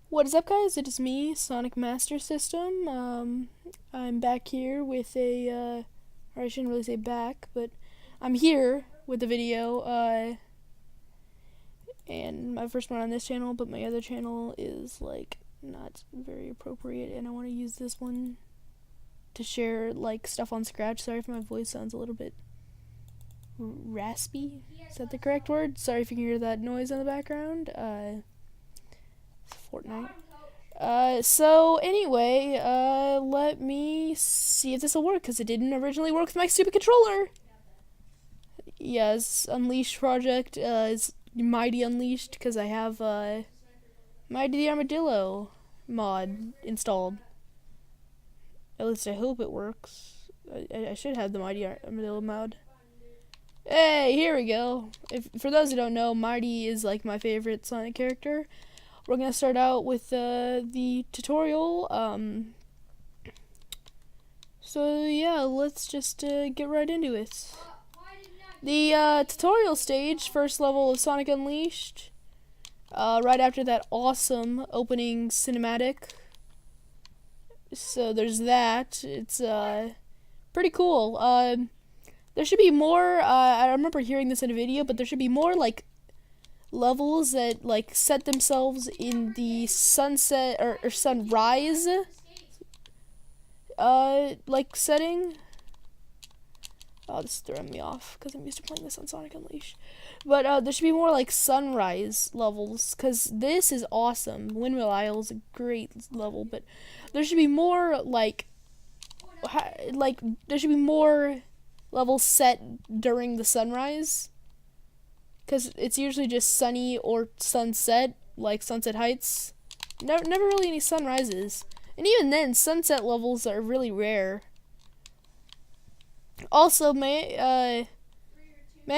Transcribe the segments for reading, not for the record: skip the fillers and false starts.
What is up, guys? It is me, SonicMasterSystem. I'm back here with or I shouldn't really say back, but I'm here with a video, and my first one on this channel, but my other channel is, like, not very appropriate, and I want to use this one to share, like, stuff on Scratch. Sorry if my voice sounds a little bit raspy. Is that the correct word? Sorry if you can hear that noise in the background. Fortnite. So anyway, let me see if this will work, because it didn't originally work with my stupid controller. Yes, Unleashed project is Mighty Unleashed, because I have Mighty the Armadillo mod installed. At least I hope it works. I should have the Mighty Armadillo mod. Hey, here we go. For those who don't know, Mighty is like my favorite Sonic character. We're gonna start out with the tutorial. So yeah, let's just get right into it. The tutorial stage, first level of Sonic Unleashed. Right after that awesome opening cinematic. So there's that. It's pretty cool. There should be more. I remember hearing this in a video, but there should be more like levels that like set themselves in the sunset or sunrise like setting. Oh, this is throwing me off because I'm used to playing this on Sonic Unleashed. But there should be more like sunrise levels, because this is awesome. Windmill Isle is a great level, but there should be more like there should be more levels set during the sunrise. Because it's usually just sunny or sunset, like Sunset Heights. Never really any sunrises. And even then, sunset levels are really rare. Also, may I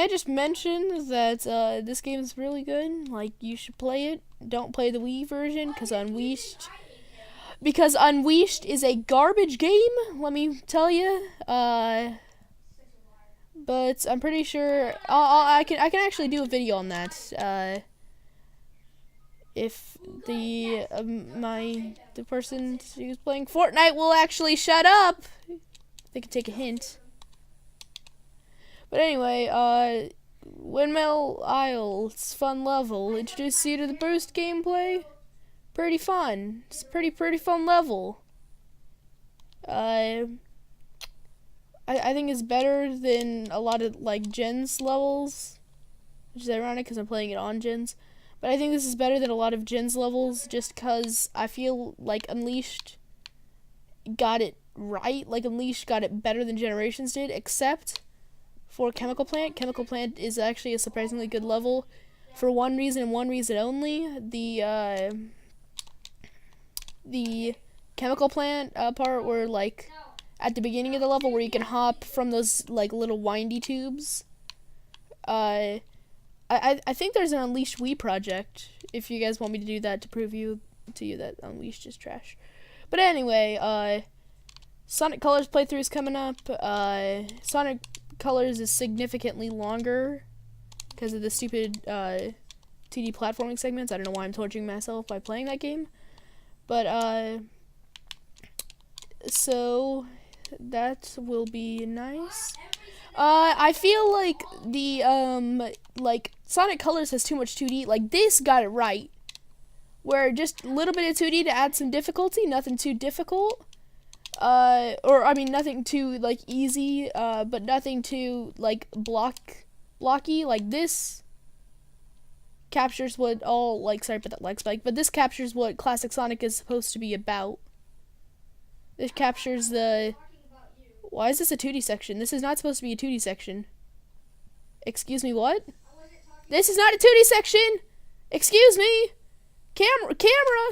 just mention that this game is really good. Like, you should play it. Don't play the Wii version, because Unleashed is a garbage game, let me tell you. But I'm pretty sure I can actually do a video on that. If the person who's playing Fortnite will actually shut up, they can take a hint. But anyway, Windmill Isle, it's a fun level. Introduce you to the boost gameplay. Pretty fun. It's a pretty fun level. I think it's better than a lot of like Gens levels, which is ironic because I'm playing it on Gens. But I think this is better than a lot of Gens levels, just because I feel like Unleashed got it right. Like Unleashed got it better than Generations did, except for Chemical Plant. Chemical Plant is actually a surprisingly good level for one reason and one reason only. The Chemical Plant part where like at the beginning of the level where you can hop from those like little windy tubes. I think there's an Unleashed Wii project, if you guys want me to do that to prove to you that Unleashed is trash. But anyway, Sonic Colors playthrough is coming up. Sonic Colors is significantly longer because of the stupid 2D platforming segments. I don't know why I'm torturing myself by playing that game. But so that will be nice. I feel like the like Sonic Colors has too much 2D. Like this got it right, where just a little bit of 2D to add some difficulty, nothing too difficult. Or I mean nothing too like easy, but nothing too like blocky. Like this captures what all like sorry about that leg spike, but this captures what classic Sonic is supposed to be about. This captures the. Why is this a 2D section? This is not supposed to be a 2D section. Excuse me, what? This is not a 2D section! Excuse me! Camera!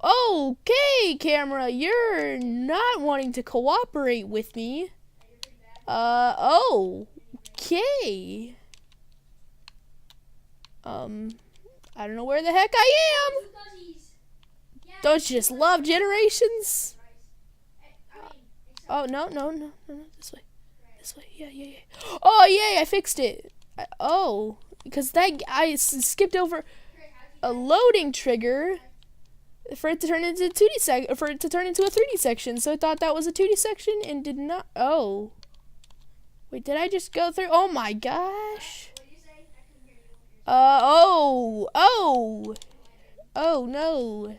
Okay, camera, you're not wanting to cooperate with me. Okay. I don't know where the heck I am! Don't you just love Generations? Oh, no, this way, yeah. Oh, yay, I fixed it. Because I skipped over. a loading trigger for it to turn into a 3D section. So I thought that was a 2D section and did not. Oh, wait, did I just go through? Oh my gosh. Oh no.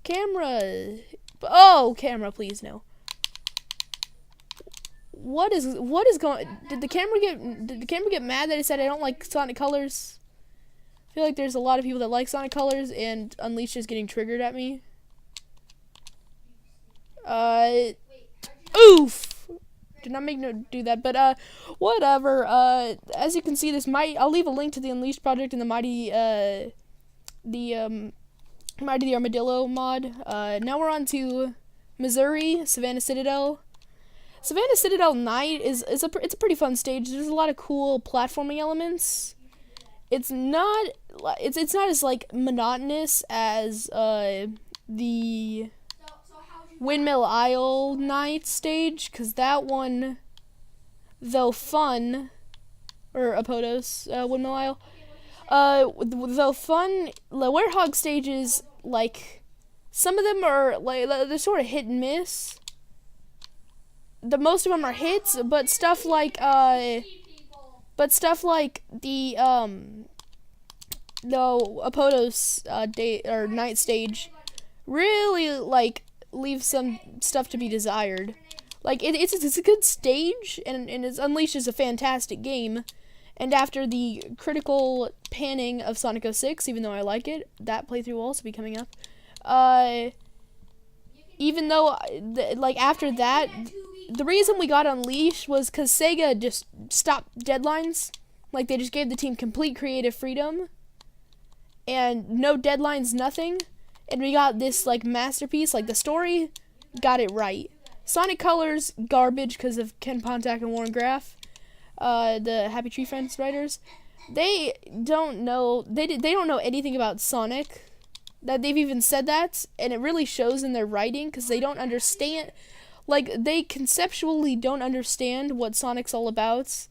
Camera. Oh, camera, please no. What is going? Did the camera get mad that I said I don't like Sonic Colors? I feel like there's a lot of people that like Sonic Colors, and Unleashed is getting triggered at me. Oof! Did not make no do that, but whatever. As you can see, I'll leave a link to the Unleashed project and the Mighty the Armadillo mod. Now we're on to Missouri, Savannah Citadel. Savannah Citadel Night it's a pretty fun stage. There's a lot of cool platforming elements. It's not as like monotonous as the Windmill Isle Night stage, because that one, though fun, or Apodos Windmill Isle, though fun, the Werehog stages, like, some of them are like they're sort of hit and miss. Most of them are hits, but stuff like the Apodos day or night stage really like leaves some stuff to be desired. Like it's a good stage, and Unleashed is a fantastic game. And after the critical panning of Sonic 06, even though I like it, that playthrough will also be coming up. Even though after that, the reason we got Unleashed was because Sega just stopped deadlines. Like, they just gave the team complete creative freedom. And no deadlines, nothing. And we got this, like, masterpiece. Like, the story got it right. Sonic Colors, garbage because of Ken Pontac and Warren Graff. The Happy Tree Friends writers. They don't know anything about Sonic. That they've even said that. And it really shows in their writing because they don't understand. Like, they conceptually don't understand what Sonic's all about.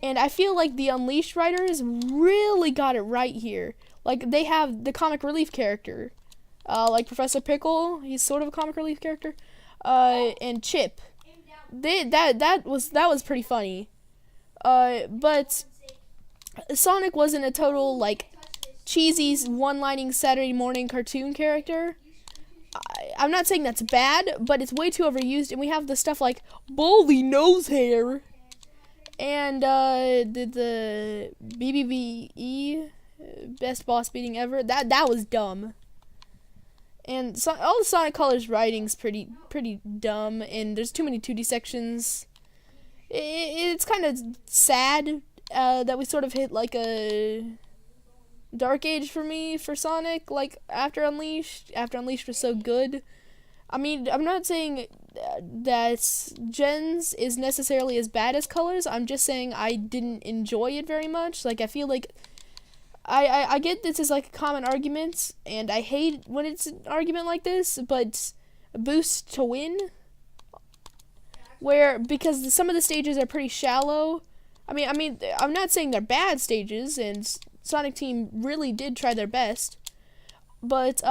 And I feel like the Unleashed writers really got it right here. Like, they have the comic relief character. Like Professor Pickle, he's sort of a comic relief character. And Chip. That was pretty funny. But Sonic wasn't a total, like, cheesy one-lining Saturday morning cartoon character. I'm not saying that's bad, but it's way too overused, and we have the stuff like Baldy Nose Hair and the BBBE Best Boss Beating Ever. That was dumb. And so, all the Sonic Colors writing's pretty dumb, and there's too many 2D sections. It's kind of sad that we sort of hit like a dark age for me for Sonic, like after Unleashed was so good. I mean, I'm not saying that Gens is necessarily as bad as Colors. I'm just saying I didn't enjoy it very much. Like, I feel like I get this is like a common argument, and I hate when it's an argument like this, but a boost to win, because some of the stages are pretty shallow. I mean, I'm not saying they're bad stages, and Sonic Team really did try their best, but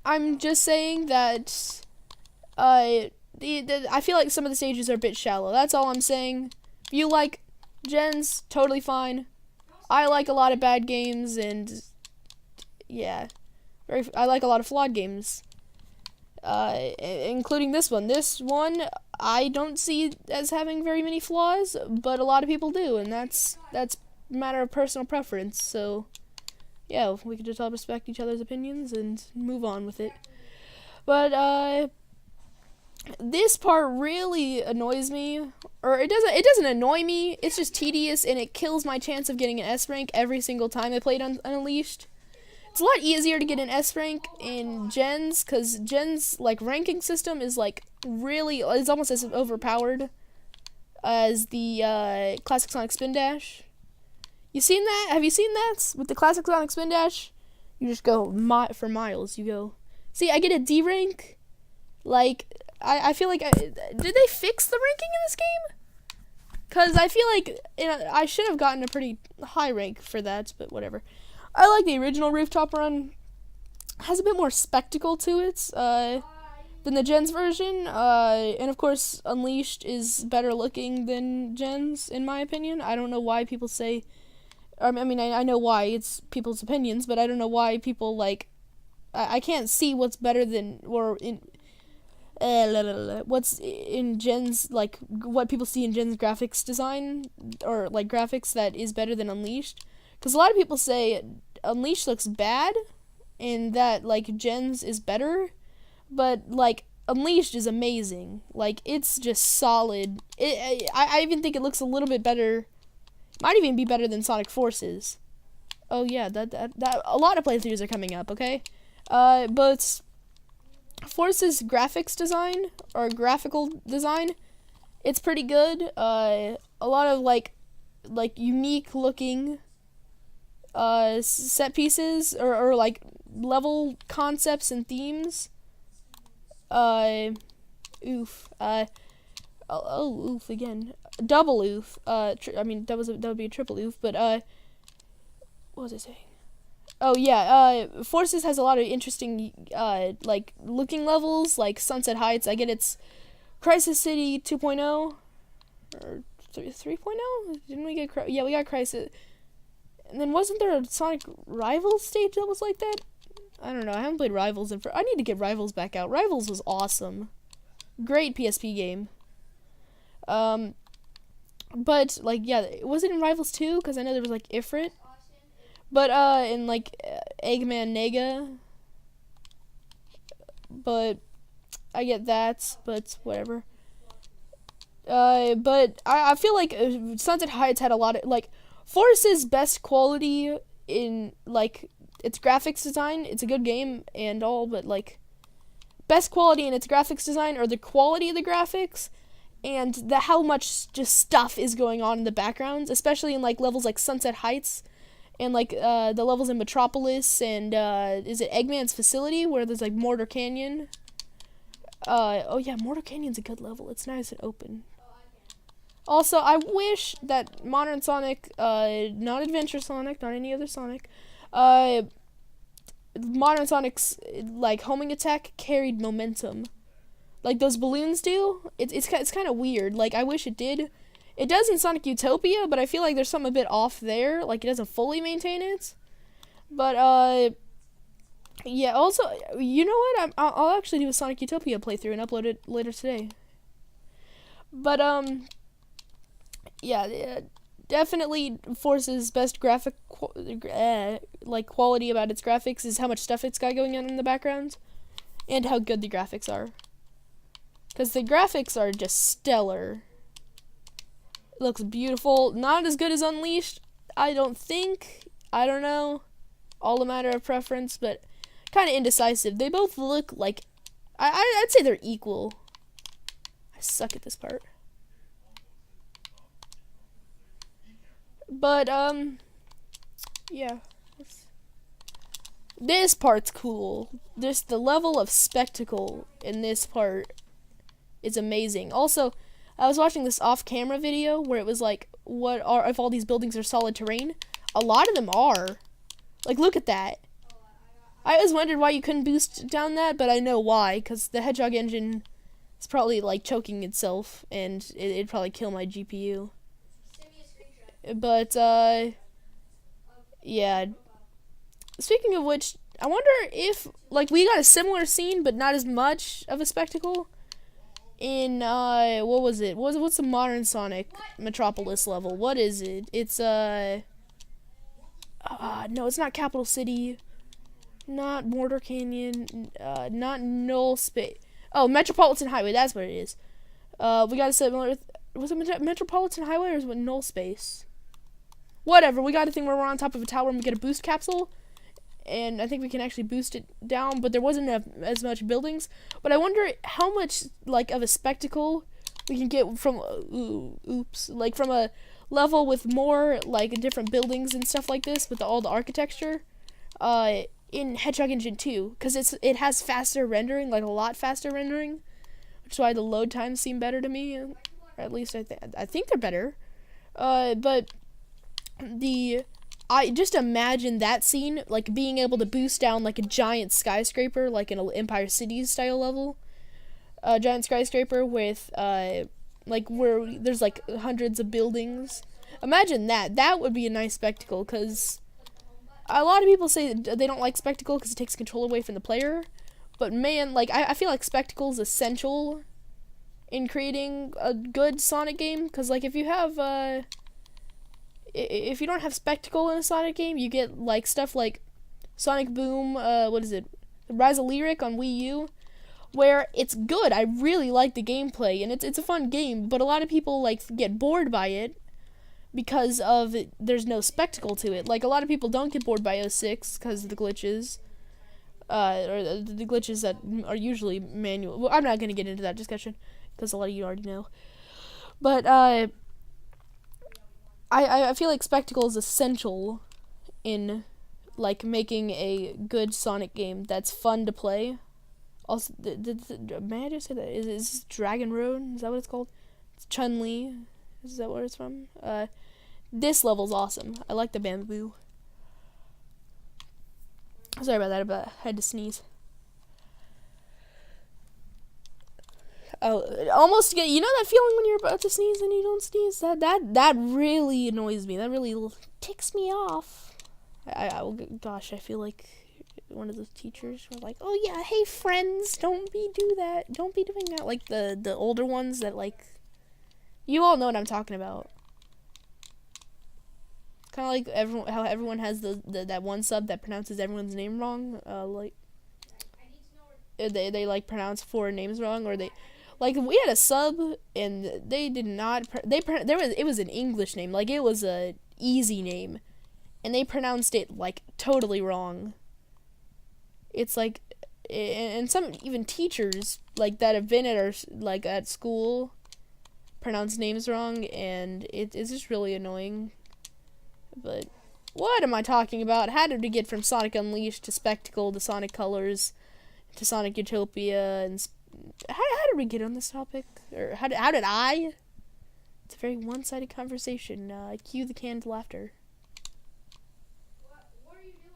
I'm just saying that I feel like some of the stages are a bit shallow. That's all I'm saying. If you like Gens, totally fine. I like a lot of bad games, and yeah, I like a lot of flawed games, including this one. This one I don't see as having very many flaws, but a lot of people do, and that's matter of personal preference. So yeah, we could just all respect each other's opinions and move on with it. But this part really annoys me, or it doesn't annoy me, it's just tedious, and it kills my chance of getting an S rank every single time I played on Unleashed. It's a lot easier to get an S rank in Gens, because Gens, like, ranking system is like really, it's almost as overpowered as the classic Sonic Spin Dash. You seen that? Have you seen that? With the classic Sonic Spin Dash, you just go for miles. You go. See, I get a D rank. Like, I feel like, did they fix the ranking in this game? Because I feel like I should have gotten a pretty high rank for that, but whatever. I like the original Rooftop Run. Has a bit more spectacle to it than the Gens version. And of course, Unleashed is better looking than Gens, in my opinion. I don't know why people say. I mean, I know why, it's people's opinions, but I don't know why people, like, I can't see what's better than, or in, what's in Gen's, like, what people see in Gen's graphics design, or, like, graphics that is better than Unleashed. Because a lot of people say Unleashed looks bad, and that, like, Gen's is better, but, like, Unleashed is amazing. Like, it's just solid. I even think it looks a little bit better. Might even be better than Sonic Forces. Oh yeah, that a lot of playthroughs are coming up, okay? But Forces graphics design, or graphical design, it's pretty good. A lot of like unique looking set pieces, or like level concepts and themes. Oof. Oof again. Double oof. I mean, that would be a triple oof, but what was I saying? Oh yeah, Forces has a lot of interesting like looking levels, like Sunset Heights. I get it's Crisis City 2.0 or 3.0. Didn't we get? Yeah, we got Crisis. And then wasn't there a Sonic Rivals stage that was like that? I don't know. I haven't played Rivals in I need to get Rivals back out. Rivals was awesome. Great PSP game. But, like, yeah, was it in Rivals 2? Because I know there was, like, Ifrit. But, in, like, Eggman Nega. But, I get that, but whatever. But, I feel like Sunset Heights had a lot of, like, Force's best quality in, like, its graphics design. It's a good game and all, but, like, best quality in its graphics design, or the quality of the graphics, and how much just stuff is going on in the backgrounds, especially in like levels like Sunset Heights, and like the levels in Metropolis, and is it Eggman's facility where there's like Mortar Canyon? Oh yeah, Mortar Canyon's a good level. It's nice and open. Also, I wish that Modern Sonic, not Adventure Sonic, not any other Sonic, Modern Sonic's like homing attack carried momentum. Like those balloons do. It's kind of weird. Like, I wish it did. It does in Sonic Utopia, but I feel like there's something a bit off there. Like, it doesn't fully maintain it. But, yeah, also, you know what? I'll actually do a Sonic Utopia playthrough and upload it later today. But, yeah, definitely Force's best graphic, like, quality about its graphics is how much stuff it's got going on in the background. And how good the graphics are. Because the graphics are just stellar. It looks beautiful. Not as good as Unleashed, I don't think. I don't know. All a matter of preference, but kind of indecisive. They both look like... I'd say they're equal. I suck at this part. But, yeah. This part's cool. Just the level of spectacle in this part is amazing. Also, I was watching this off-camera video where it was like, what are, if all these buildings are solid terrain? A lot of them are. Like, look at that. I always wondered why you couldn't boost down that, but I know why, because the Hedgehog engine is probably, like, choking itself, and it'd probably kill my GPU. But, yeah. Speaking of which, I wonder if, like, we got a similar scene, but not as much of a spectacle in, what was it? What's the modern Sonic Metropolis level? What is it? It's, no, it's not Capital City, not Mortar Canyon, not Null Space. Oh, Metropolitan Highway, that's what it is. We got a similar, was it Metropolitan Highway, or was it Null Space? Whatever, we got a thing where we're on top of a tower and we get a boost capsule. And I think we can actually boost it down, but there wasn't as much buildings. But I wonder how much, like, of a spectacle we can get from, like, from a level with more, like, different buildings and stuff like this, with all the architecture, in Hedgehog Engine 2. Because it has faster rendering, like, a lot faster rendering, which is why the load times seem better to me. Or at least I think they're better. But the I just imagine that scene, like being able to boost down like a giant skyscraper, like in an Empire City style level, a giant skyscraper with like where there's like hundreds of buildings. Imagine that. That would be a nice spectacle, because a lot of people say they don't like spectacle because it takes control away from the player. But man, like I feel like spectacle is essential in creating a good Sonic game, because like if you don't have spectacle in a Sonic game, you get like stuff like Sonic Boom, what is it? The Rise of Lyric on Wii U, where it's good. I really like the gameplay, and it's a fun game, but a lot of people like get bored by it because of there's no spectacle to it. Like a lot of people don't get bored by 06 because of the glitches, or the glitches that are usually manual. Well, I'm not gonna get into that discussion because a lot of you already know. But I feel like spectacle is essential in like making a good Sonic game that's fun to play. Also, may I just say that is this Dragon Road? Is that what it's called? It's Chun-Li. Is that where it's from? This level's awesome. I like the bamboo. Sorry about that, but I had to sneeze. Oh, almost get, you know that feeling when you're about to sneeze and you don't sneeze? That really annoys me. That really ticks me off. Gosh, I feel like one of the teachers was like, "Oh yeah, hey friends, don't be doing that." Like the older ones that like, you all know what I'm talking about. Kind of like how everyone has that one sub that pronounces everyone's name wrong. Like they like pronounce foreign names wrong, or they. Like, we had a sub, and they did not, it was an English name, like, it was a easy name, and they pronounced it, like, totally wrong. It's like, and some, even teachers, like, that have been at school, pronounce names wrong, and it's just really annoying. But, what am I talking about? How did we get from Sonic Unleashed to Spectacle to Sonic Colors to Sonic Utopia and how did we get on this topic? Or how did I? It's a very one-sided conversation. Cue the canned laughter. What are you doing?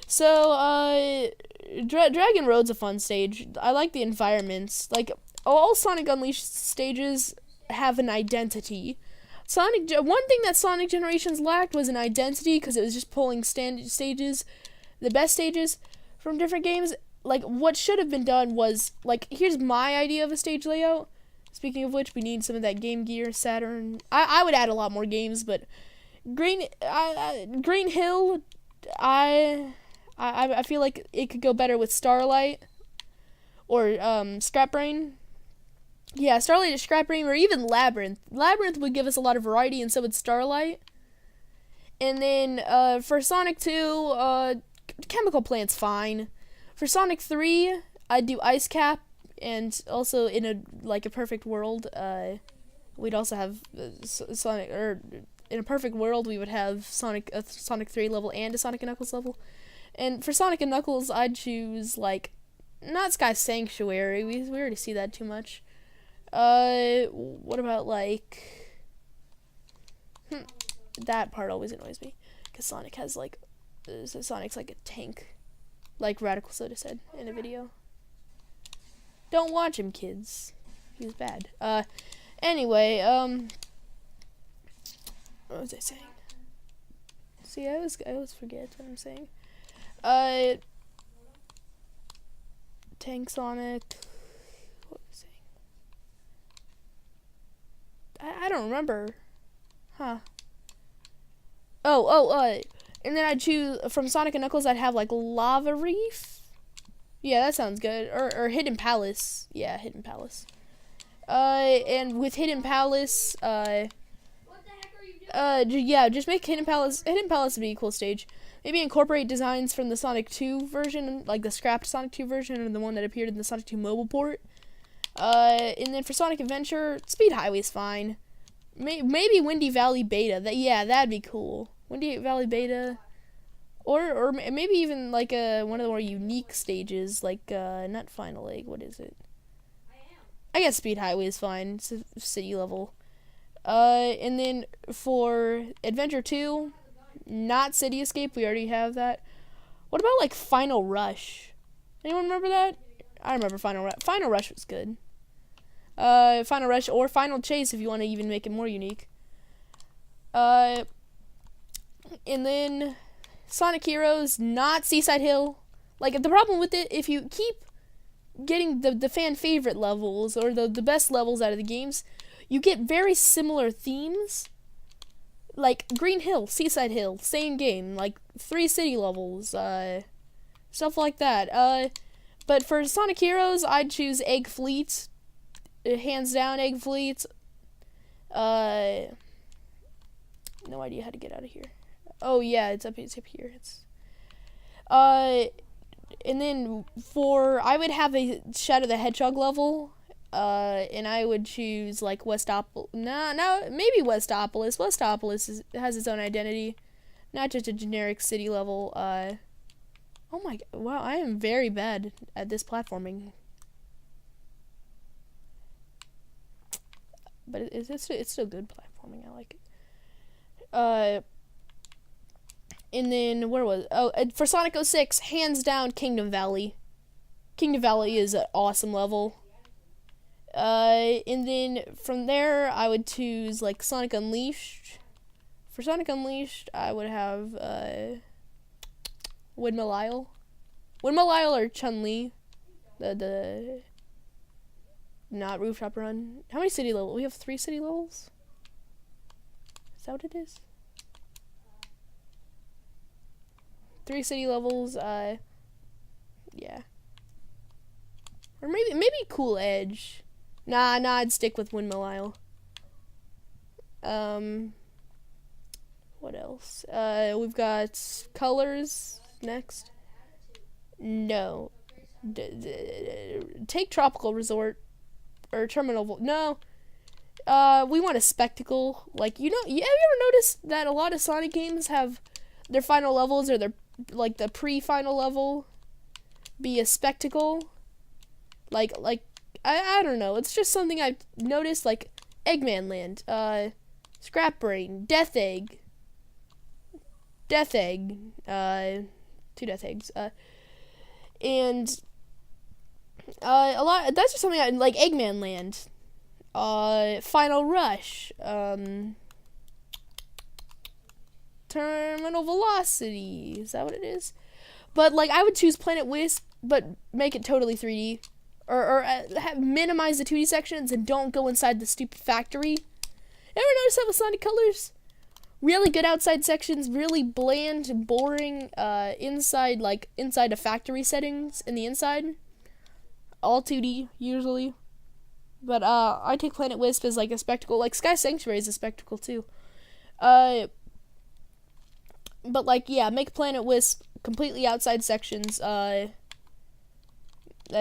So, Dragon Road's a fun stage. I like the environments. Like, all Sonic Unleashed stages have an identity. One thing that Sonic Generations lacked was an identity, because it was just pulling stages, the best stages from different games. Like, what should have been done was, like, here's my idea of a stage layout. Speaking of which, we need some of that Game Gear, Saturn. I would add a lot more games, but Green Hill, I feel like it could go better with Starlight or Scrap Brain. Yeah, Starlight or Scrap Brain, or even Labyrinth. Labyrinth would give us a lot of variety, and so would Starlight. And then for Sonic 2, Chemical Plant's fine. For Sonic 3, I'd do Ice Cap, and also in a perfect world, we'd also have Sonic, or in a perfect world, we would have Sonic 3 level and a Sonic and Knuckles level. And for Sonic and Knuckles, I'd choose, like, not Sky Sanctuary, we already see that too much. What about, like, that part always annoys me, because Sonic has, like, Sonic's like a tank. Like Radical Soda said in a video. Don't watch him, kids. He's bad. Anyway, what was I saying? See, I always forget what I'm saying. Tank Sonic. What was I saying? I don't remember. Huh. And then I'd choose, from Sonic and Knuckles, I'd have, like, Lava Reef. Yeah, that sounds good. Or Hidden Palace. Yeah, Hidden Palace. And with Hidden Palace, What the heck are you doing? yeah, just make Hidden Palace would be a cool stage. Maybe incorporate designs from the Sonic 2 version, like the scrapped Sonic 2 version, and the one that appeared in the Sonic 2 mobile port. And then for Sonic Adventure, Speed Highway's fine. Maybe Windy Valley Beta. That'd be cool. Windy Valley Beta, or maybe even like one of the more unique stages, like not Final Egg. What is it? I guess Speed Highway is fine. It's a city level. And then for Adventure 2, Not City Escape. We already have that. What about like Final Rush? Anyone remember that? I remember Final Rush. Final Rush was good. Final Rush or Final Chase if you want to even make it more unique. And then Sonic Heroes, not Seaside Hill. Like, the problem with it, if you keep getting the fan favorite levels or the best levels out of the games, you get very similar themes. Like Green Hill, Seaside Hill, same game, like 3 city levels, stuff like that. But for Sonic Heroes, I'd choose Egg Fleet, hands down Egg Fleet. No idea how to get out of here. Oh yeah, it's up here. And then I would have a Shadow the Hedgehog level, and I would choose like Westopolis. Maybe Westopolis. Westopolis has its own identity, not just a generic city level. Oh my god! Wow, I am very bad at this platforming. But it's still good platforming. I like it. And then where was it? Oh, for Sonic 06, hands down Kingdom Valley. Kingdom Valley is an awesome level. And then from there, I would choose like Sonic Unleashed. For Sonic Unleashed, I would have Windmill Isle. Windmill Isle or Chun-Li. The not Rooftop Run. How many city levels? We have 3 city levels? Is that what it is? 3 city levels, yeah. Or maybe Cool Edge. Nah, I'd stick with Windmill Isle. What else? We've got Colors next. No. Take Tropical Resort. Or Terminal. No. We want a spectacle. Like, have you ever noticed that a lot of Sonic games have their final levels or their like the pre-final level be a spectacle? Like I don't know, it's just something I've noticed. Like Eggman Land, Scrap Brain, Death Egg, 2 Death Eggs, and a lot. That's just something I like. Eggman Land, Final Rush, Terminal Velocity. Is that what it is? But like, I would choose Planet Wisp, but make it totally 3D, or minimize the 2D sections and don't go inside the stupid factory. Ever notice that with Sonic Colors? Really good outside sections, really bland and boring inside a factory settings in the inside. All 2D usually. But I take Planet Wisp as like a spectacle. Like Sky Sanctuary is a spectacle too. But like, yeah, make Planet Wisp completely outside sections. That'd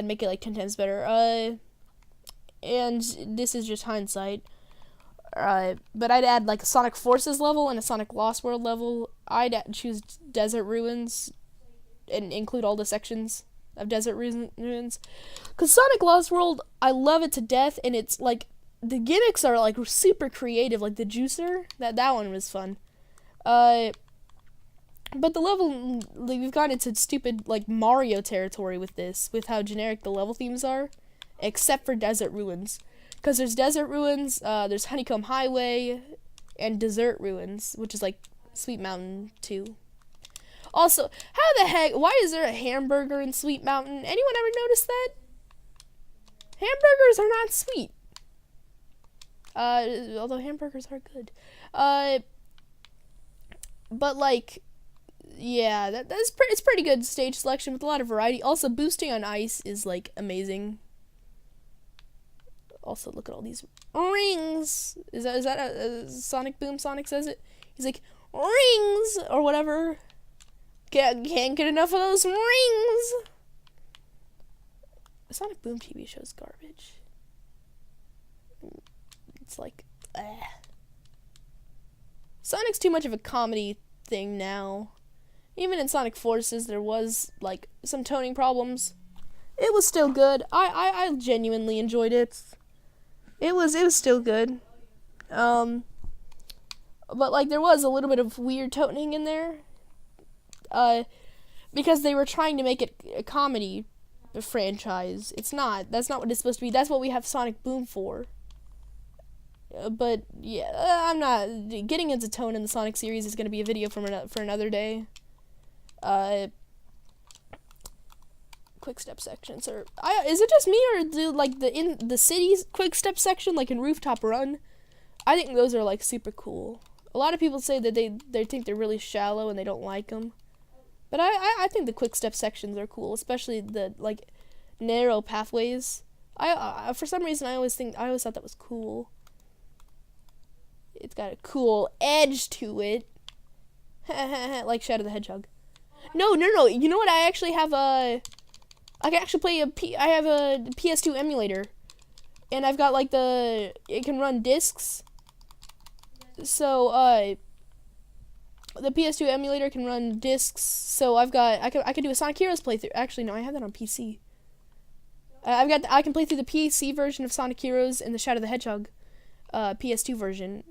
make it like 10 times better. And this is just hindsight. But I'd add like a Sonic Forces level and a Sonic Lost World level. I'd choose Desert Ruins and include all the sections of Desert Ruins. Cause Sonic Lost World, I love it to death, and it's like the gimmicks are like super creative. Like the juicer, that one was fun. But the level, like, we've gone into stupid, like, Mario territory with this, with how generic the level themes are, except for Desert Ruins. Because there's Desert Ruins, there's Honeycomb Highway, and Desert Ruins, which is, like, Sweet Mountain 2. Also, how the heck, why is there a hamburger in Sweet Mountain? Anyone ever notice that? Hamburgers are not sweet. Although hamburgers are good. But, like, yeah, it's pretty good stage selection with a lot of variety. Also, boosting on ice is like amazing. Also, look at all these rings. Is that a Sonic Boom? Sonic says it. He's like, rings or whatever. Can't get enough of those rings. The Sonic Boom TV show is garbage. It's like, Sonic's too much of a comedy thing now. Even in Sonic Forces, there was, like, some toning problems. It was still good. I genuinely enjoyed it. It was still good. but like there was a little bit of weird toning in there, because they were trying to make it a comedy franchise. It's not. That's not what it's supposed to be. That's what we have Sonic Boom for. But yeah, I'm not getting into tone in the Sonic series. Is going to be a video for another day. Quick step sections, or is it just me, or do like in the cities quick step section, like in Rooftop Run? I think those are like super cool. A lot of people say that they think they're really shallow and they don't like them, but I think the quick step sections are cool, especially the like narrow pathways. I for some reason I always thought that was cool. It's got a cool edge to it, like Shadow the Hedgehog. No. You know what? I actually have I can actually play I have a PS2 emulator, and I've got like it can run discs. So the PS2 emulator can run discs. So I can do a Sonic Heroes playthrough. Actually, no, I have that on PC. I can play through the PC version of Sonic Heroes and the Shadow the Hedgehog PS2 version,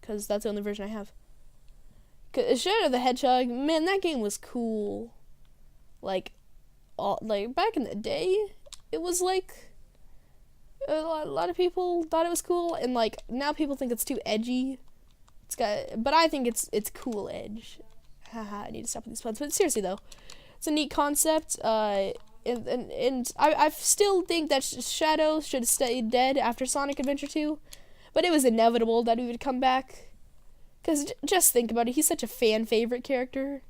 because that's the only version I have. Shadow the Hedgehog, man, that game was cool. Like back in the day, it was like a lot of people thought it was cool, and like now people think it's too edgy. But I think it's cool edge. Haha, I need to stop with these puns. But seriously though, it's a neat concept. And I still think that Shadow should have stayed dead after Sonic Adventure 2, but it was inevitable that he would come back. Cause just think about it, he's such a fan favorite character.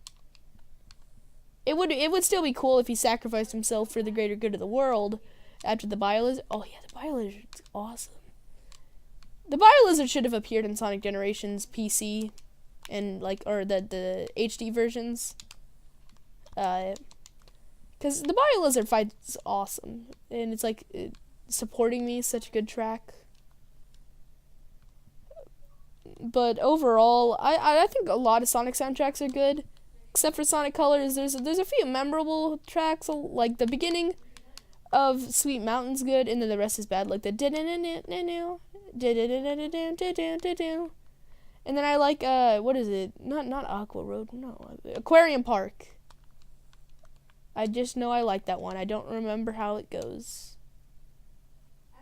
It would still be cool if he sacrificed himself for the greater good of the world after the Biolizard. Oh yeah, the Biolizard's awesome. The Biolizard should have appeared in Sonic Generations PC, and or the HD versions. Cause the Biolizard fight's awesome, and it's like Supporting Me is such a good track. But overall, I think a lot of Sonic soundtracks are good. Except for Sonic Colors, there's a few memorable tracks, like the beginning of Sweet Mountain's good, and then the rest is bad, like the and then I like what is it? Not Aqua Road, no, Aquarium Park. I just know I like that one. I don't remember how it goes.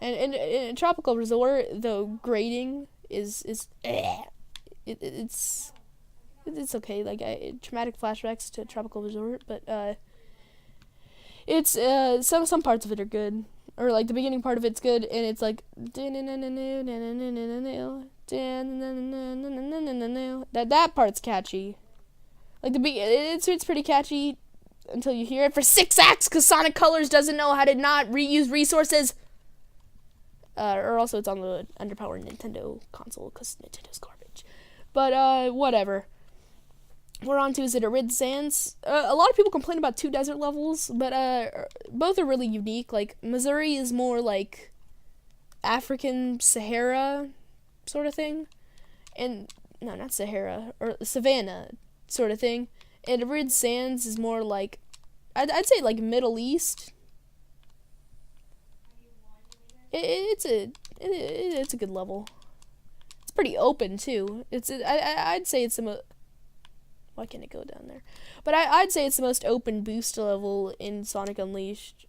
And Tropical Resort, the grading is it's okay. Like traumatic flashbacks to Tropical Resort, but it's some parts of it are good, or like the beginning part of it's good, and it's like that part's catchy. Like it's pretty catchy until you hear it for 6 acts, because Sonic Colors doesn't know how to not reuse resources. Or also it's on the underpowered Nintendo console, because Nintendo's garbage. But whatever. We're on to, is it Arid Sands? A lot of people complain about 2 desert levels, but both are really unique. Like Missouri is more like African Sahara sort of thing, and no, not Sahara, or Savannah sort of thing. And Arid Sands is more like, I'd say like Middle East. It's a good level. It's pretty open too. I'd say it's the most. Why can't it go down there? But I'd say it's the most open boost level in Sonic Unleashed.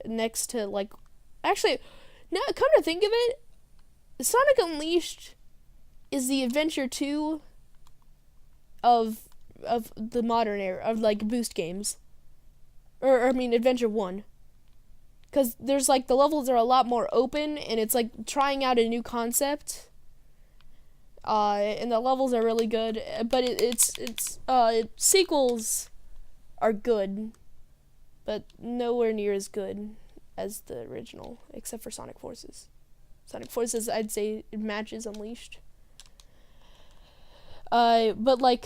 Next to like, actually, now come to think of it, Sonic Unleashed is the Adventure 2 of the modern era of like boost games, or I mean Adventure 1. Because there's like the levels are a lot more open, and it's like trying out a new concept. And the levels are really good, but sequels are good, but nowhere near as good as the original, except for Sonic Forces. Sonic Forces, I'd say it matches Unleashed. But like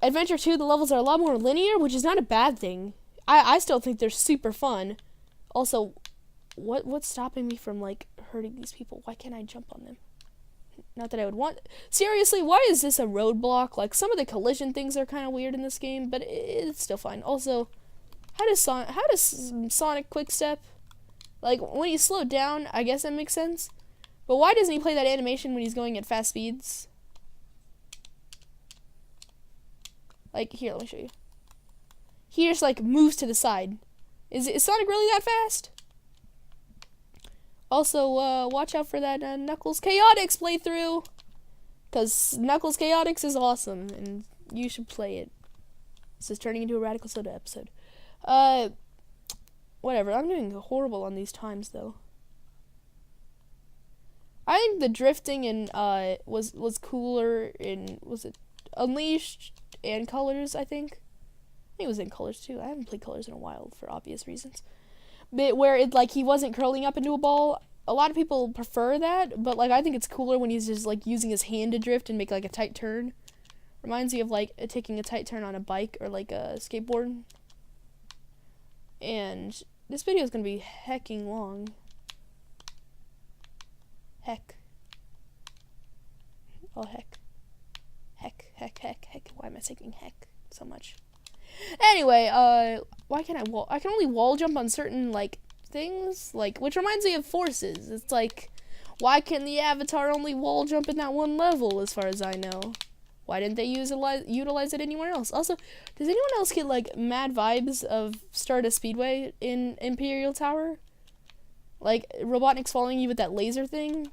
Adventure 2, the levels are a lot more linear, which is not a bad thing. I still think they're super fun. Also, what's stopping me from like hurting these people? Why can't I jump on them? Not that I would want. Seriously, why is this a roadblock? Like, some of the collision things are kind of weird in this game, but it's still fine. Also, how does Sonic quickstep? Like, when he's slowed down, I guess that makes sense. But why doesn't he play that animation when he's going at fast speeds? Like, here, let me show you. He just, like, moves to the side. Is Sonic really that fast? Also, watch out for that Knuckles Chaotix playthrough. Because Knuckles Chaotix is awesome, and you should play it. This is turning into a Radical Soda episode. Whatever, I'm doing horrible on these times, though. I think the drifting in, was cooler in, was it Unleashed and Colors, I think? I think it was in Colors, too. I haven't played Colors in a while, for obvious reasons. But where it, like, he wasn't curling up into a ball. A lot of people prefer that, but, like, I think it's cooler when he's just, like, using his hand to drift and make, like, a tight turn. Reminds me of, like, taking a tight turn on a bike or, like, a skateboard. And this video is going to be hecking long. Heck. Oh, heck. Heck, heck, heck, heck. Why am I saying heck so much? Anyway, why can't I wall? I can only wall jump on certain, like, things, like, which reminds me of Forces. It's like, why can the Avatar only wall jump in that one level, as far as I know? Why didn't they utilize it anywhere else? Also, does anyone else get, like, mad vibes of Stardust Speedway in Imperial Tower? Like, Robotnik's following you with that laser thing?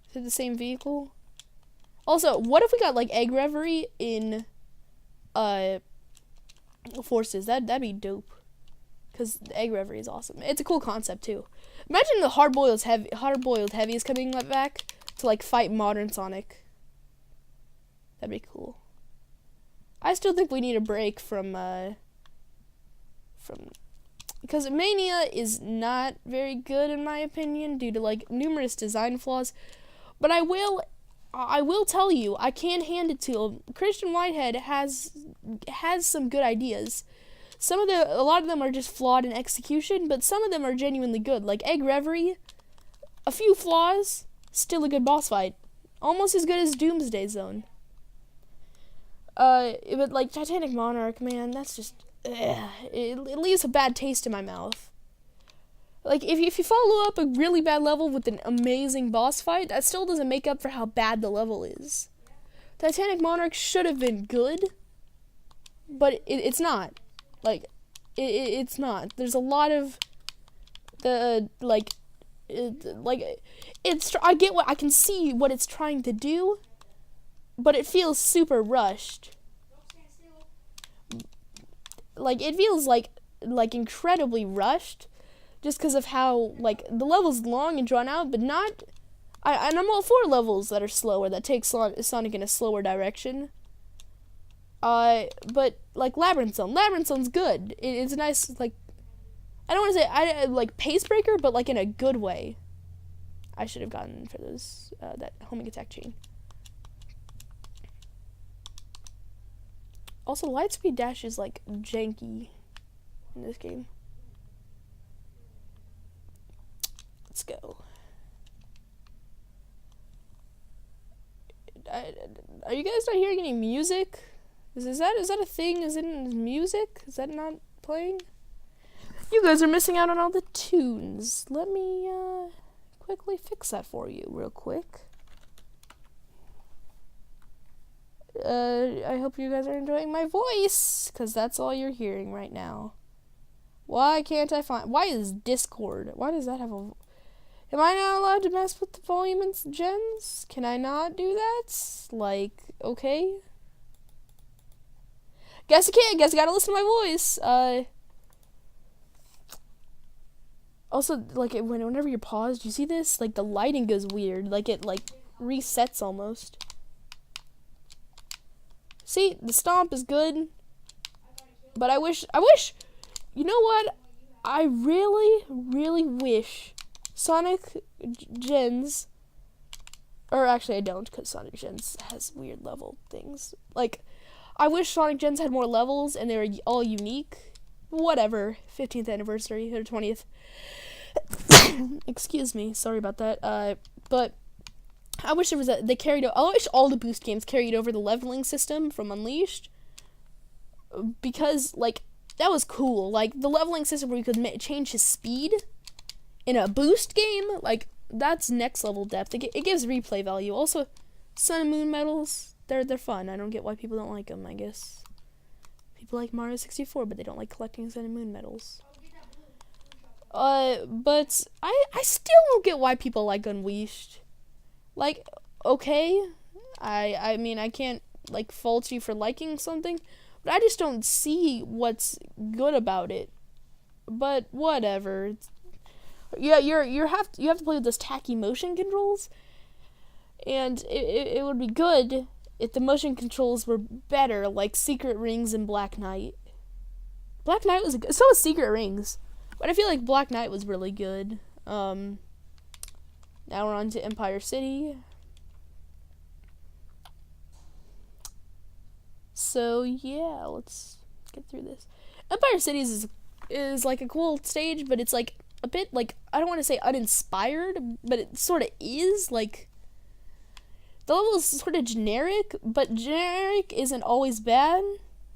Is it the same vehicle? Also, what if we got, like, Egg Reverie in, Forces? That'd be dope. Because Egg Reverie is awesome. It's a cool concept, too. Imagine the hard-boiled heavies coming back to, like, fight modern Sonic. That'd be cool. I still think we need a break from because Mania is not very good in my opinion due to, like, numerous design flaws. But I will tell you, I can hand it to him. Christian Whitehead has some good ideas. A lot of them are just flawed in execution, but some of them are genuinely good. Like Egg Reverie, a few flaws, still a good boss fight. Almost as good as Doomsday Zone. But like Titanic Monarch, man, that's just, it leaves a bad taste in my mouth. Like, if you follow up a really bad level with an amazing boss fight, that still doesn't make up for how bad the level is. Titanic Monarch should have been good, but it's not. Like, it's not. There's a lot of I can see what it's trying to do, but it feels super rushed. Like, it feels like incredibly rushed, just because of how, like, the level's long and drawn out, but not. And I'm all for levels that are slower, that take Sonic in a slower direction. But, like, Labyrinth Zone's good. It's a nice, like, I don't want to say, like, pace breaker, but, like, in a good way. I should have gotten for those, that homing attack chain. Also, Lightspeed Dash is, like, janky in this game. Let's go. Are you guys not hearing any music? Is that a thing? Is it music? Is that not playing? You guys are missing out on all the tunes. Let me quickly fix that for you real quick. I hope you guys are enjoying my voice, because that's all you're hearing right now. Why can't I find... Why is Discord? Why does that have a... Am I not allowed to mess with the volume and gens? Can I not do that? Like, okay. Guess I can't. Guess I gotta listen to my voice. Also, like, whenever you're paused, you see this? Like, the lighting goes weird. Like, it, like, resets almost. See, the stomp is good. But I wish, you know what? I really, really wish Sonic Gens, or actually I don't, because Sonic Gens has weird level things. Like, I wish Sonic Gens had more levels and they were all unique. Whatever, 15th anniversary or 20th. Excuse me, sorry about that. But I wish they carried. I wish all the Boost games carried over the leveling system from Unleashed, because, like, that was cool. Like, the leveling system where you could change his speed in a Boost game, like, that's next level depth. It gives replay value. Also, Sun and Moon medals, they're fun. I don't get why people don't like them, I guess. people like Mario 64, but they don't like collecting Sun and Moon medals. But I still don't get why people like Unleashed. Like, okay, I mean, I can't, like, fault you for liking something, but I just don't see what's good about it. But whatever. Yeah, you have to play with those tacky motion controls, and it would be good if the motion controls were better, like Secret Rings and Black Knight. Black Knight was so was Secret Rings, but I feel like Black Knight was really good. Now we're on to Empire City. So yeah, let's get through this. Empire City is like a cool stage, but it's like a bit like, I don't want to say uninspired, but it sort of is. Like, the level is sort of generic, but generic isn't always bad,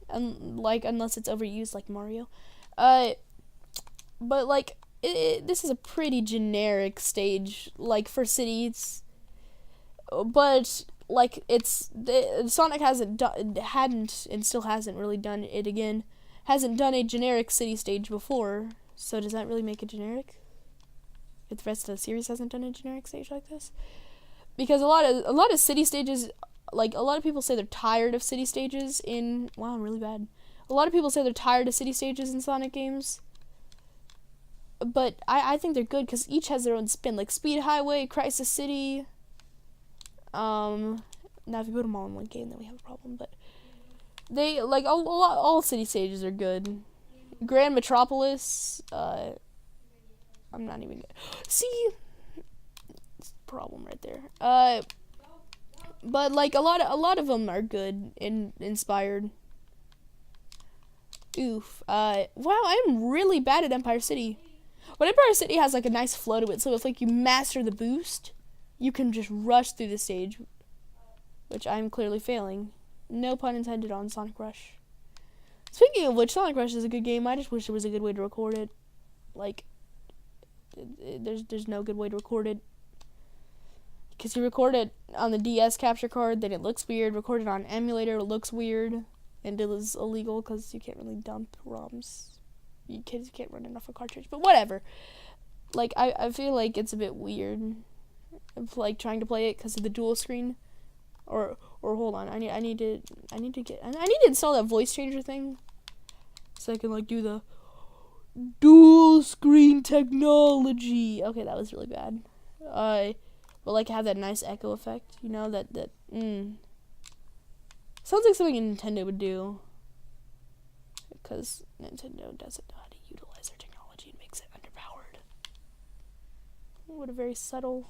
and like, unless it's overused like Mario. But like, this is a pretty generic stage, like, for cities, but like, Sonic hadn't and still hasn't really done it again. Hasn't done a generic city stage before, so does that really make it generic? If the rest of the series hasn't done a generic stage like this? Because a lot of city stages, like, a lot of people say they're tired of city stages in, wow, I'm really bad. A lot of people say they're tired of city stages in Sonic games, but I think they're good because each has their own spin, like Speed Highway, Crisis City. Now if you put them all in one game, then we have a problem, but they, like, all city stages are good. Grand Metropolis, I'm not even see, it's a problem right there. But like a lot of them are good and inspired. Oof. Wow, I'm really bad at Empire City. But Empire City has like a nice flow to it, so if like you master the boost, you can just rush through the stage, which I'm clearly failing. No pun intended on Sonic Rush. Speaking of which, Sonic Rush is a good game. I just wish there was a good way to record it. Like, there's no good way to record it. Because you record it on the DS capture card, then it looks weird. Record it on emulator, it looks weird. And it is illegal because you can't really dump ROMs. You can't run it off a cartridge. But whatever. Like, I feel like it's a bit weird of, like, trying to play it because of the dual screen. Or hold on, I need to install that voice changer thing, so I can like do the dual screen technology. Okay, that was really bad. But like have that nice echo effect, you know, that sounds like something Nintendo would do, because Nintendo doesn't know how to utilize their technology and makes it underpowered. What a very subtle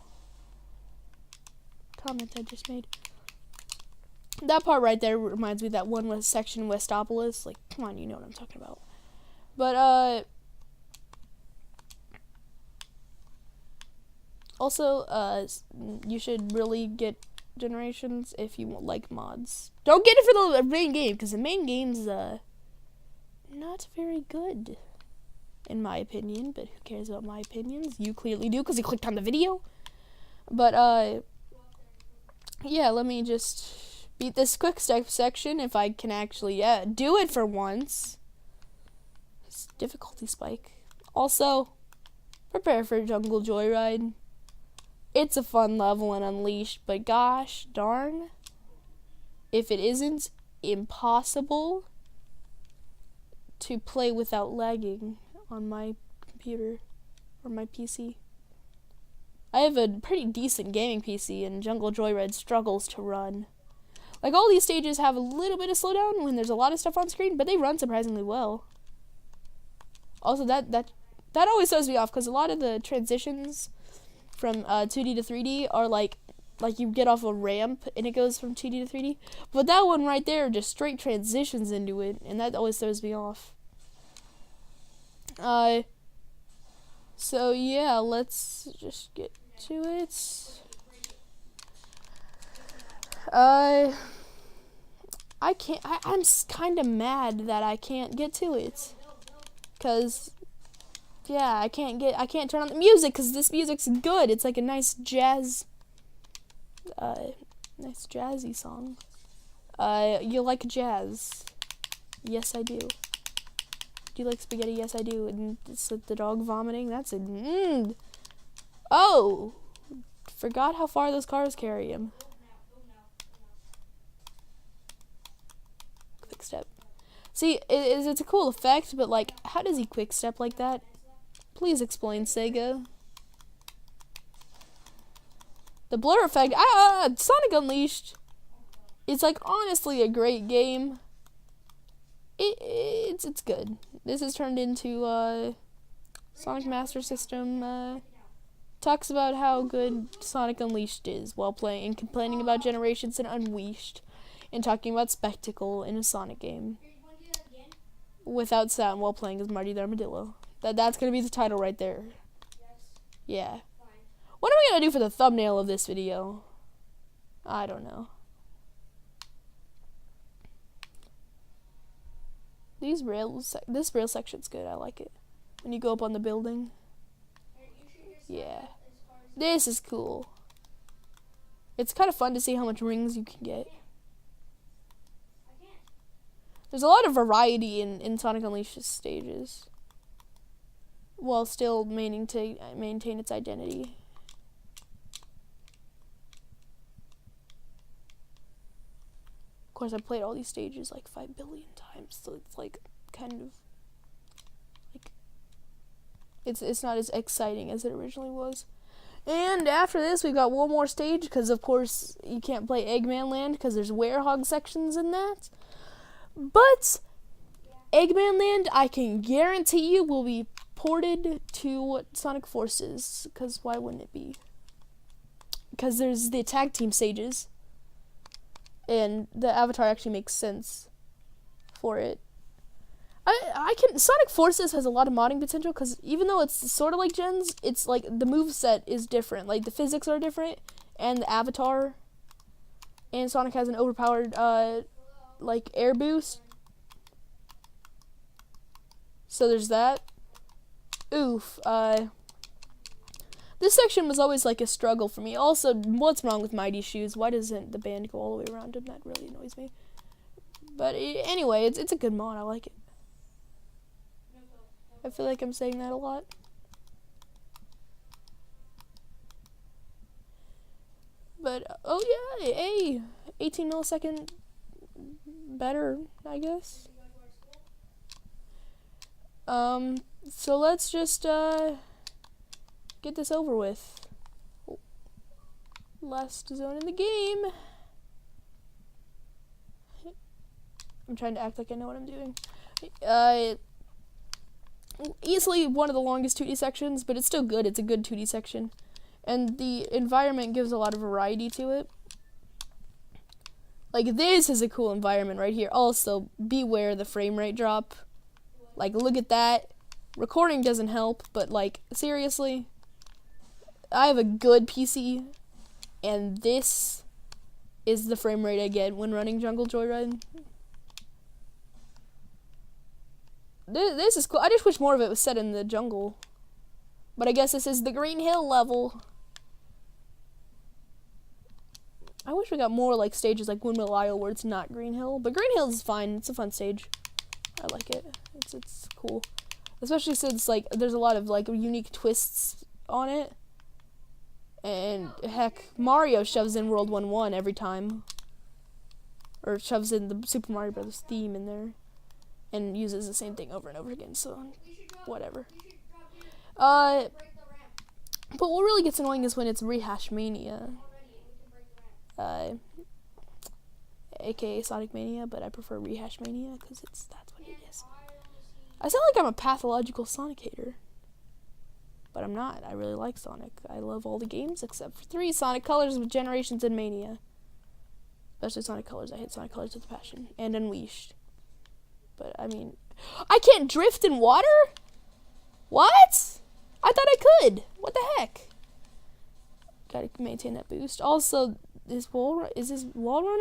comment I just made. That part right there reminds me of that one section in Westopolis. Like, come on, you know what I'm talking about. But, also, you should really get Generations if you like mods. Don't get it for the main game, because the main game's, not very good, in my opinion. But who cares about my opinions? You clearly do, because you clicked on the video. But, yeah, let me just beat this quick step section if I can actually, do it for once. It's difficulty spike. Also, prepare for Jungle Joyride. It's a fun level in Unleashed, but gosh darn, if it isn't impossible to play without lagging on my computer or my PC. I have a pretty decent gaming PC, and Jungle Joyride struggles to run. Like, all these stages have a little bit of slowdown when there's a lot of stuff on screen, but they run surprisingly well. Also, that always throws me off, because a lot of the transitions from 2D to 3D are like you get off a ramp and it goes from 2D to 3D. But that one right there just straight transitions into it, and that always throws me off. So yeah, let's just get to it. I'm kind of mad that I can't get to it, cause yeah, I can't turn on the music, cause this music's good. It's like a nice jazz, nice jazzy song. You like jazz? Yes, I do. Do you like spaghetti? Yes, I do. And it's the dog vomiting. That's a. Oh, forgot how far those cars carry him. Quick step. See, it's a cool effect, but like, how does he quick step like that? Please explain, Sega. The blur effect. Sonic Unleashed. It's like honestly a great game. It's good. This is turned into Sonic Master System. Talks about how good Sonic Unleashed is while playing and complaining about Generations and Unleashed, and talking about spectacle in a Sonic game without sound while playing as Marty the Armadillo. That's gonna be the title right there. Yeah. What am I gonna do for the thumbnail of this video? I don't know. This rail section's good. I like it. When you go up on the building. Yeah. This is cool. It's kind of fun to see how much rings you can get. There's a lot of variety in Sonic Unleashed's stages, while still maintain its identity. Of course, I've played all these stages like 5 billion times, so it's like kind of like it's not as exciting as it originally was. And after this, we've got one more stage because, of course, you can't play Eggman Land because there's werehog sections in that. But Eggman Land, I can guarantee you, will be ported to Sonic Forces, because why wouldn't it be? Because there's the tag team stages, and the avatar actually makes sense for it. Sonic Forces has a lot of modding potential, because even though it's sort of like Gens, it's like the moveset is different. Like the physics are different, and the avatar. And Sonic has an overpowered like air boost. So there's that. Oof. This section was always like a struggle for me. Also, what's wrong with Mighty Shoes? Why doesn't the band go all the way around him? That really annoys me. But anyway, it's a good mod. I like it. I feel like I'm saying that a lot. But, oh yeah, hey, 18 millisecond better, I guess. So let's just, get this over with. Last zone in the game. I'm trying to act like I know what I'm doing. Easily one of the longest 2D sections, but it's still good. It's a good 2D section. And the environment gives a lot of variety to it. Like, this is a cool environment right here. Also, beware the frame rate drop. Like, look at that. Recording doesn't help, but, like, seriously. I have a good PC, and this is the frame rate I get when running Jungle Joyride. This is cool. I just wish more of it was set in the jungle. But I guess this is the Green Hill level. I wish we got more like stages like Windmill Isle where it's not Green Hill. But Green Hill is fine. It's a fun stage. I like it. It's cool. Especially since like there's a lot of like unique twists on it. And heck, Mario shoves in World 1-1 every time. Or shoves in the Super Mario Brothers theme in there. And uses the same thing over and over again, so whatever. But what really gets annoying is when it's Rehash Mania. AKA Sonic Mania, but I prefer Rehash Mania because that's what it is. I sound like I'm a pathological Sonic hater. But I'm not. I really like Sonic. I love all the games except for 3 Sonic Colors with Generations and Mania. Especially Sonic Colors. I hate Sonic Colors with a passion. And Unleashed. But, I mean, I can't drift in water? What? I thought I could. What the heck? Gotta maintain that boost. Also, is this water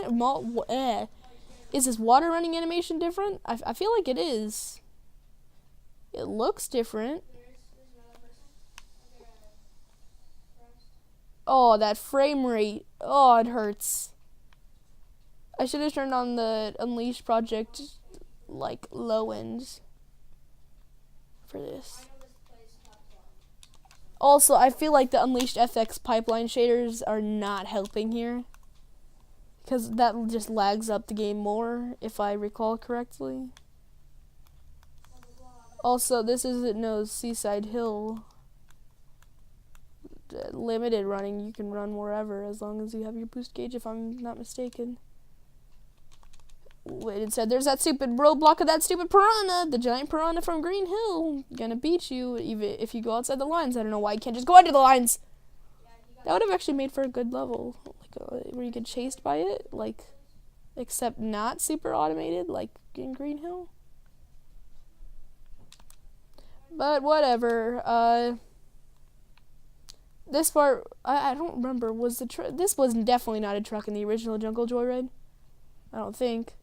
running animation different? I feel like it is. It looks different. Oh, that frame rate. Oh, it hurts. I should have turned on the Unleashed project like low ends for this. Also, I feel like the Unleashed FX pipeline shaders are not helping here, because that just lags up the game more, if I recall correctly. Also, this isn't no Seaside Hill. Limited running, you can run wherever as long as you have your boost gauge, if I'm not mistaken. Wait, instead there's that stupid roadblock of that stupid piranha, the giant piranha from Green Hill, gonna beat you even if you go outside the lines. I don't know why you can't just go under the lines. That would have actually made for a good level, like where you get chased by it, like, except not super automated like in Green Hill. But whatever. This part, I don't remember, was this was definitely not a truck in the original Jungle Joyride. I don't think.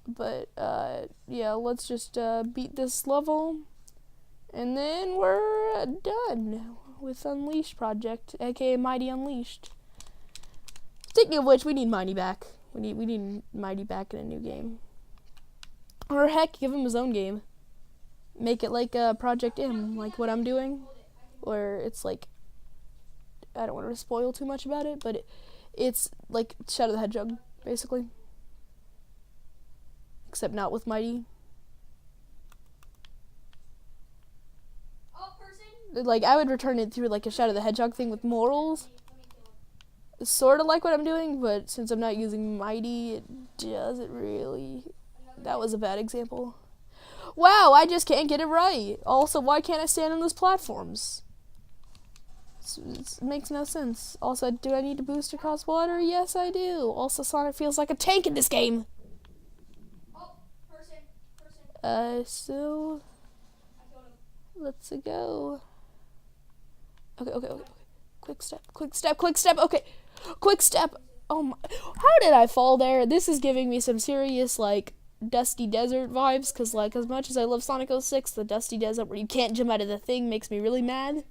But, yeah, let's just, beat this level. And then we're done with Unleashed Project, aka Mighty Unleashed. Speaking of which, we need Mighty back. We need Mighty back in a new game. Or heck, give him his own game. Make it like Project M, like what I'm doing. Where it's like, I don't want to spoil too much about it, but it's like Shadow the Hedgehog, basically. Except not with Mighty. Like, I would return it through like a Shadow the Hedgehog thing with morals. Sort of like what I'm doing, but since I'm not using Mighty, it doesn't really. That was a bad example. Wow, I just can't get it right. Also, why can't I stand on those platforms? It makes no sense. Also, do I need to boost across water? Yes, I do. Also, Sonic feels like a tank in this game. So let's go. Okay. Quick step. Okay. Quick step. Oh my. How did I fall there? This is giving me some serious, like, Dusty Desert vibes, because, like, as much as I love Sonic 06, the Dusty Desert where you can't jump out of the thing makes me really mad.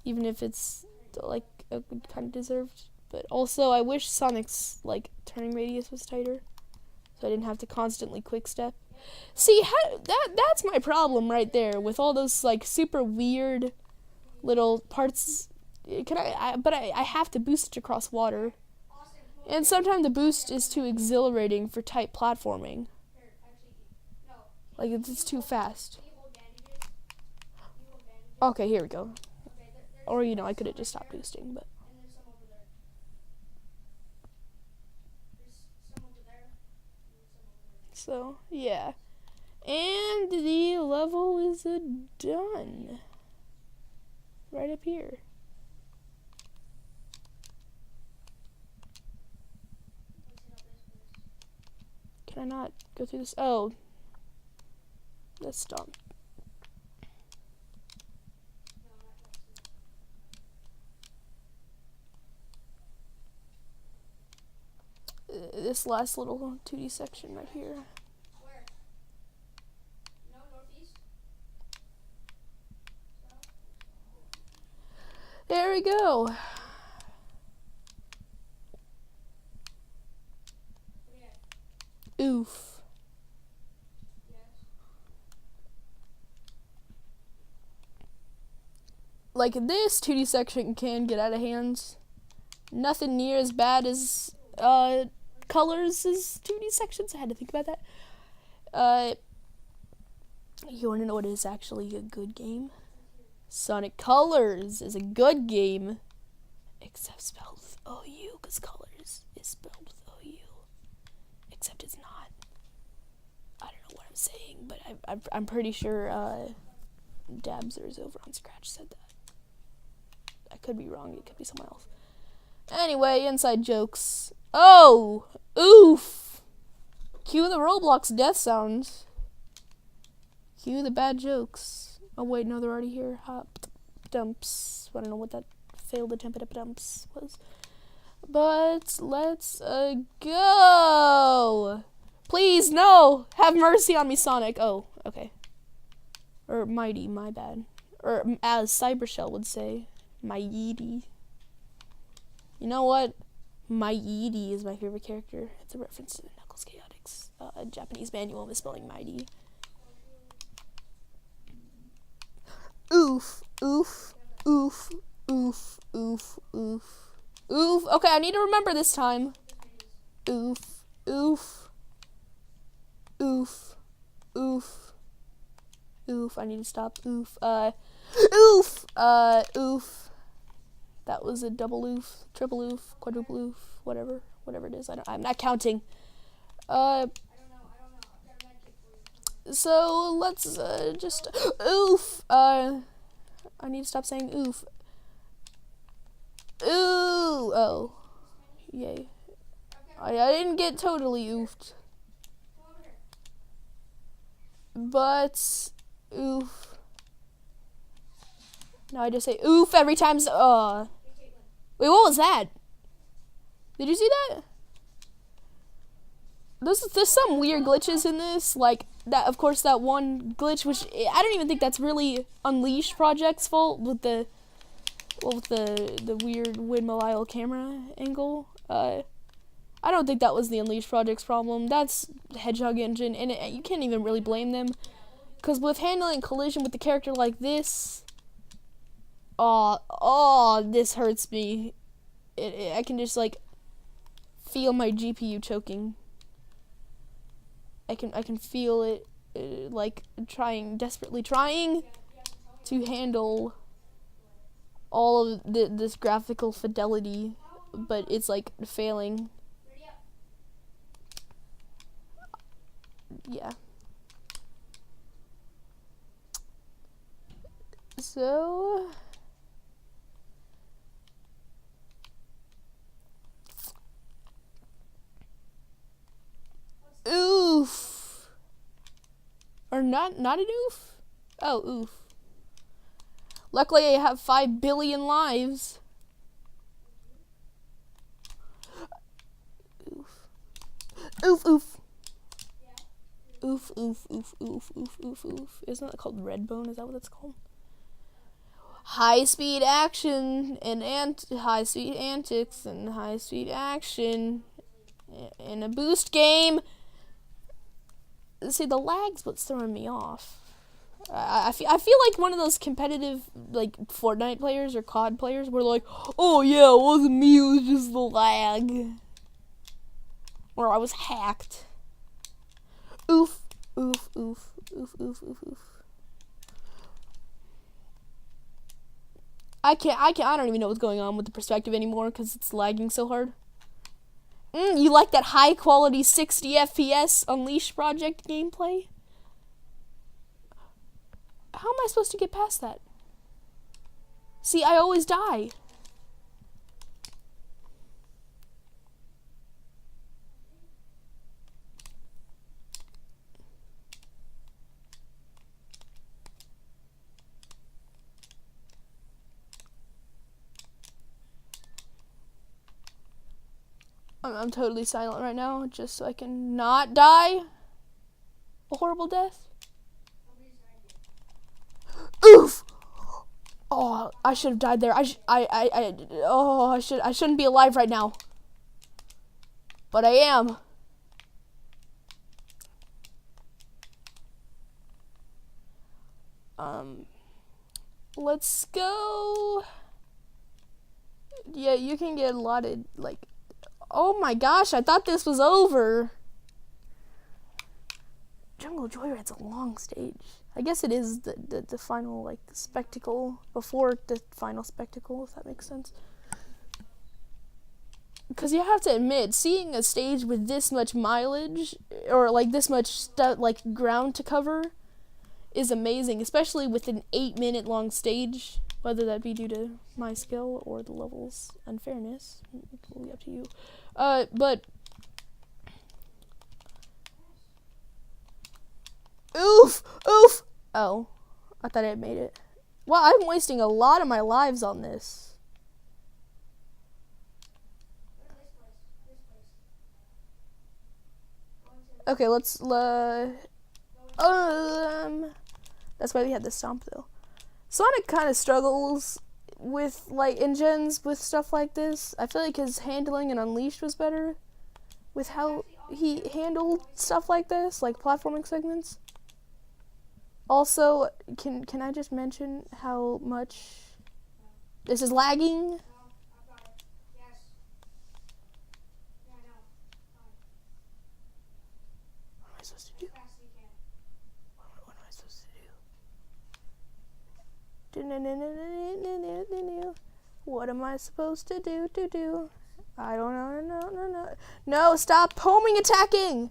Even if it's, like, kind of deserved. But also, I wish Sonic's, like, turning radius was tighter, so I didn't have to constantly quick step. See, that's my problem right there, with all those, like, super weird little parts. But I have to boost it across water. And sometimes the boost is too exhilarating for tight platforming. Like, it's too fast. Okay, here we go. Or, you know, I could have just stopped boosting, but. So, yeah. And the level is done. Right up here. Can I not go through this? Oh. That's dumb. This last little 2D section right here. Where? No, northeast? There we go. Oof. Yes. Like, this 2D section can get out of hand. Nothing near as bad as Colors' 2D sections. I had to think about that. You want to know what is actually a good game? Sonic Colors is a good game, except spelled with O-U, because Colors is spelled with O-U. Except it's not. I don't know what I'm saying, but I'm pretty sure Dabzers over on Scratch said that. I could be wrong. It could be someone else. Anyway, inside jokes. Oh! Oof! Cue the Roblox death sounds. Cue the bad jokes. Oh wait, no, they're already here. Hop dumps. I don't know what that failed attempt at dumps was. But let's go! Please, no! Have mercy on me, Sonic. Oh, okay. Or Mighty, my bad. Or as Cybershell would say, Mighty. You know what? Mighty is my favorite character. It's a reference to the Knuckles Chaotix. Japanese manual misspelling mighty. Oof, oof, oof, oof, oof, oof, oof. Okay, I need to remember this time. Oof, oof, oof, oof, oof. I need to stop. Oof, oof, oof. That was a double oof, triple oof, quadruple oof, whatever it is. I'm not counting. So let's just oof. I need to stop saying oof. Ooh. Oh. Yay. I didn't get totally oofed. But oof. No, I just say oof every time. Wait, what was that? Did you see that? There's some weird glitches in this, like that. Of course, that one glitch, which I don't even think that's really Unleashed Project's fault with the weird windmill camera angle. I don't think that was the Unleashed Project's problem. That's Hedgehog Engine, and you can't even really blame them, because with handling collision with the character like this, this hurts me. I can just like feel my GPU choking. I can feel it, like desperately trying to handle all of this graphical fidelity, but it's like failing. Yeah. So oof. Or not an oof? Oh, oof. Luckily I have 5 billion lives. Oof. Oof, oof. Oof, oof, oof, oof, oof, oof, oof. Isn't that called Redbone? Is that what it's called? High-speed action and high-speed antics and high-speed action in a boost game. See, the lag's what's throwing me off. I feel like one of those competitive like Fortnite players or COD players where like, oh yeah, it wasn't me, it was just the lag. Or I was hacked. Oof, oof, oof, oof, oof, oof, oof. I don't even know what's going on with the perspective anymore because it's lagging so hard. You like that high quality 60 FPS Unleashed Project gameplay? How am I supposed to get past that? See, I always die. I'm totally silent right now, just so I can not die a horrible death. Oof! Oh, I should have died there. I shouldn't be alive right now. But I am. Let's go. Yeah, you can get allotted, like, oh my gosh, I thought this was over. Jungle Joyride's a long stage. I guess it is the final, like, spectacle before the final spectacle, if that makes sense. Because you have to admit, seeing a stage with this much mileage, or, like, this much like, ground to cover, is amazing, especially with an 8-minute long stage, whether that be due to my skill or the level's unfairness. It's totally up to you. But oof, oof. Oh, I thought I had made it. Well, I'm wasting a lot of my lives on this. Okay, let's that's why we had the stomp though. Sonic kind of struggles with like in gens with stuff like this. I feel like his handling in Unleashed was better with how he handled stuff like this, like platforming segments. Also, can I just mention how much this is lagging? No, I've got it. Yes. Yeah, I know. Fine. What am I supposed to do? As fast as you can. What am I supposed to do? What am I supposed to do? I don't know. No, stop homing attacking!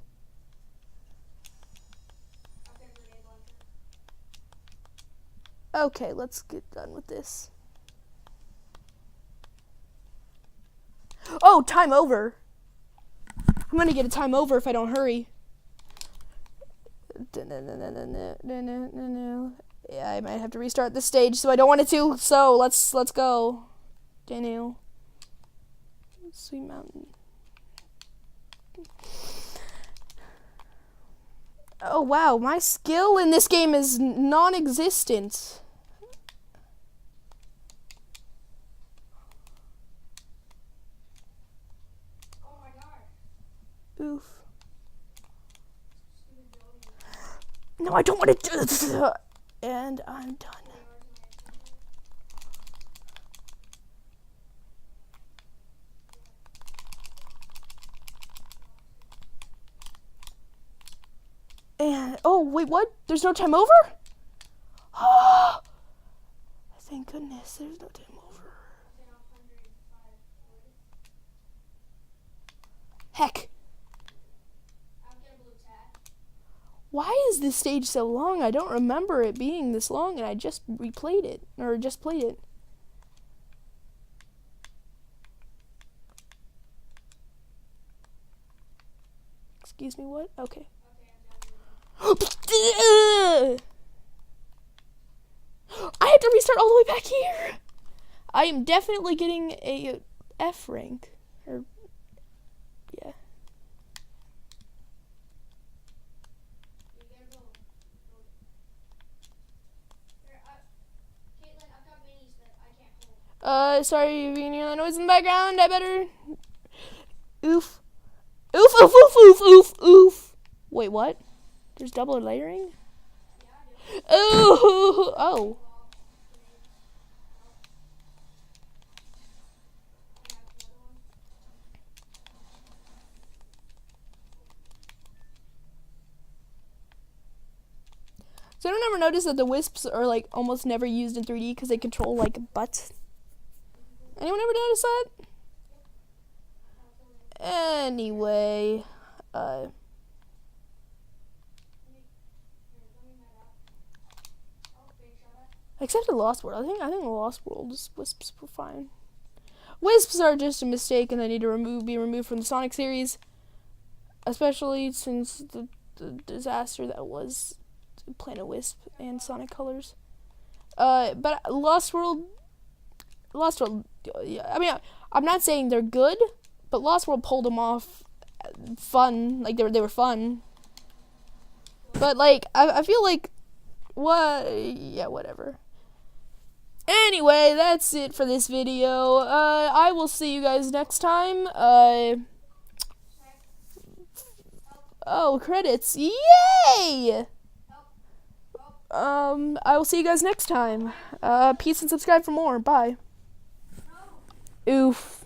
I've got a grenade launcher. Okay, let's get done with this. Oh, time over. I'm gonna get a time over if I don't hurry. Yeah, I might have to restart this stage, so I don't want it to. So let's go. Daniel. Sweet Mountain. Oh wow, my skill in this game is non-existent. Oh my god. Oof. Stupid building. No, I don't want to do this. And I'm done. And oh wait, what? There's no time over? Oh, thank goodness, there's no time over. Heck, I've got a blue tag. why is this stage so long? I don't remember it being this long, and I just replayed it or just played it. Excuse me, what? Okay. Okay, I'm done. I have to restart all the way back here. I am definitely getting a F rank. Or yeah. You gotta go. Here, Caitlin, I've got minis that I can't hold. Sorry if you can hear the noise in the background. I better. Oof. Oof, oof, oof, oof, oof, oof. Wait, what? There's double layering? Yeah, I do. Ooh, oh. So I don't ever notice that the wisps are like almost never used in 3D because they control like butts. Anyone ever notice that? Anyway, except in Lost World. I think in Lost World wisps were fine. Wisps are just a mistake and they need to be removed from the Sonic series, especially since the disaster that was Planet Wisp and Sonic Colors. But Lost World, yeah, I mean, I'm not saying they're good, but Lost World pulled them off fun, like they were fun. But like, I feel like, whatever. Anyway, that's it for this video. I will see you guys next time. Oh, credits. Yay! I will see you guys next time. Peace and subscribe for more. Bye. Oof.